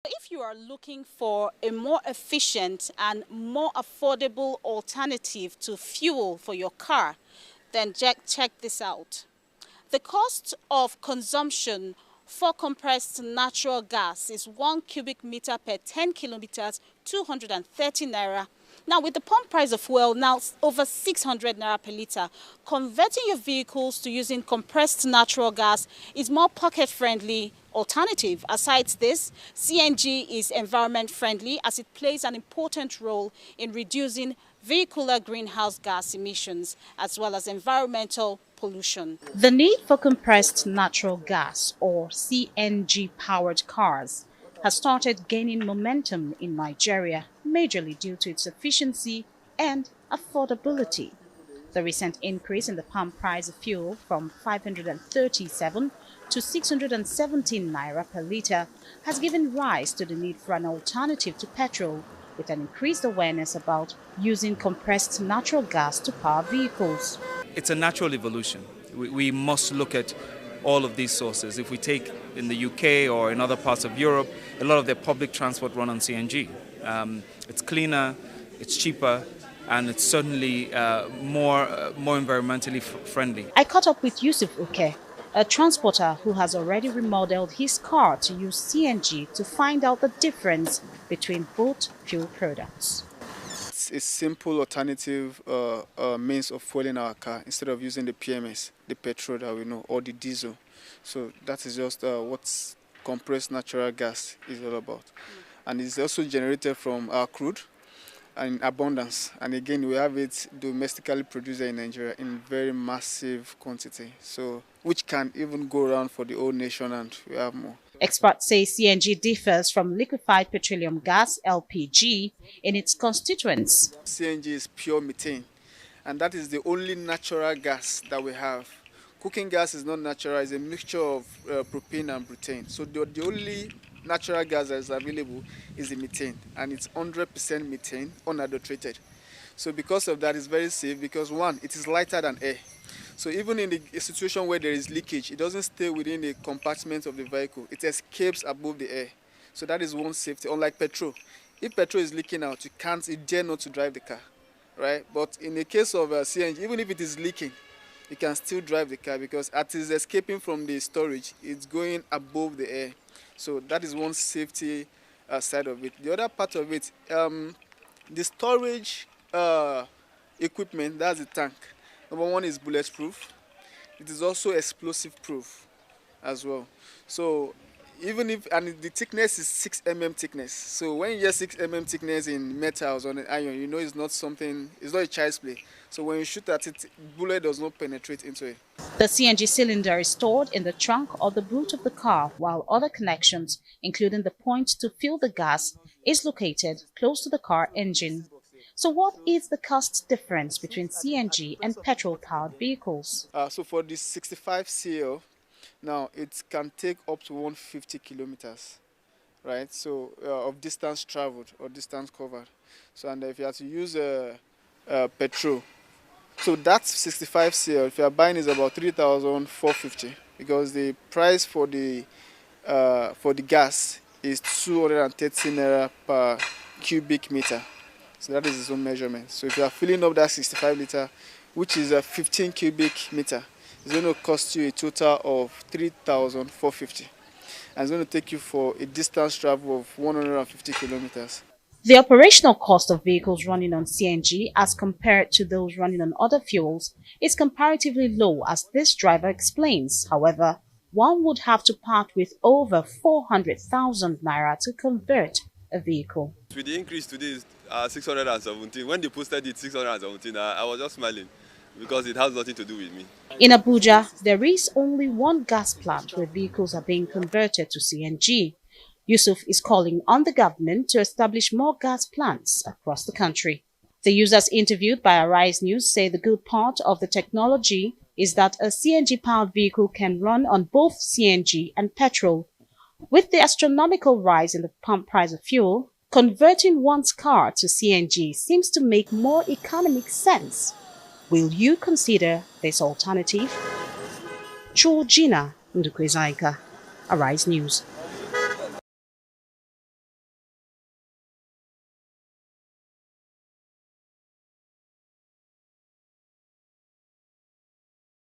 If you are looking for a more efficient and more affordable alternative to fuel for your car, then check this out. The cost of consumption for compressed natural gas is 1 cubic meter per 10 kilometers, 230 naira. Now, with the pump price of fuel now over 600 naira per litre, converting your vehicles to using compressed natural gas is more pocket-friendly alternative. Aside this, CNG is environment friendly as it plays an important role in reducing vehicular greenhouse gas emissions as well as environmental pollution. The need for compressed natural gas or CNG-powered cars has started gaining momentum in Nigeria, majorly due to its efficiency and affordability. The recent increase in the pump price of fuel from 537 to 617 naira per litre has given rise to the need for an alternative to petrol, with an increased awareness about using compressed natural gas to power vehicles. It's a natural evolution. We must look at all of these sources. If we take in the UK or in other parts of Europe, a lot of their public transport run on CNG. It's cleaner, it's cheaper, and it's certainly more environmentally friendly. I caught up with Yusuf Uke, a transporter who has already remodeled his car to use CNG to find out the difference between both fuel products. It's a simple alternative means of fueling our car instead of using the PMS, the petrol that we know, or the diesel. So that is just what compressed natural gas is all about. And it's also generated from our crude in abundance. And again, we have it domestically produced in Nigeria in very massive quantity, so which can even go around for the whole nation, and we have more. Experts say CNG differs from liquefied petroleum gas, LPG, in its constituents. CNG is pure methane, and that is the only natural gas that we have. Cooking gas is not natural, it's a mixture of propane and butane. So the only natural gas that is available is the methane, and it's 100% methane, unadulterated. So because of that, it's very safe because one, it is lighter than air. So even in a situation where there is leakage, it doesn't stay within the compartment of the vehicle. It escapes above the air. So that is one safety, unlike petrol. If petrol is leaking out, you dare not to drive the car, right? But in the case of CNG, even if it is leaking, you can still drive the car because as it is escaping from the storage, it's going above the air. So that is one safety side of it. The other part of it, the storage equipment, that's the tank. Number one is bulletproof. It is also explosive proof as well. So even if, and the thickness is 6 mm thickness. So when you get 6 mm thickness in metals on an iron, you know it's not something, it's not a child's play. So when you shoot at it, bullet does not penetrate into it. The CNG cylinder is stored in the trunk or the boot of the car, while other connections, including the point to fill the gas, is located close to the car engine. So what is the cost difference between CNG and petrol-powered vehicles? So for the 65 CL, now it can take up to 150 kilometers, right? So of distance traveled or distance covered. So and if you have to use petrol, so that 65 CL, if you are buying, is about 3,450 because the price for the gas is 230 naira per cubic meter. So that is its own measurement. So if you are filling up that 65 liter, which is a 15 cubic meter, it's going to cost you a total of 3,450. And it's going to take you for a distance travel of 150 kilometers. The operational cost of vehicles running on CNG as compared to those running on other fuels is comparatively low, as this driver explains. However, one would have to part with over 400,000 naira to convert a vehicle. With the increase today, 617. When they posted it 617, I was just smiling because it has nothing to do with me. In Abuja, there is only one gas plant where vehicles are being converted to CNG. Yusuf is calling on the government to establish more gas plants across the country. The users interviewed by Arise News say the good part of the technology is that a CNG-powered vehicle can run on both CNG and petrol. With the astronomical rise in the pump price of fuel, converting one's car to CNG seems to make more economic sense. Will you consider this alternative? Georgina Ndukwezaika, Arise News.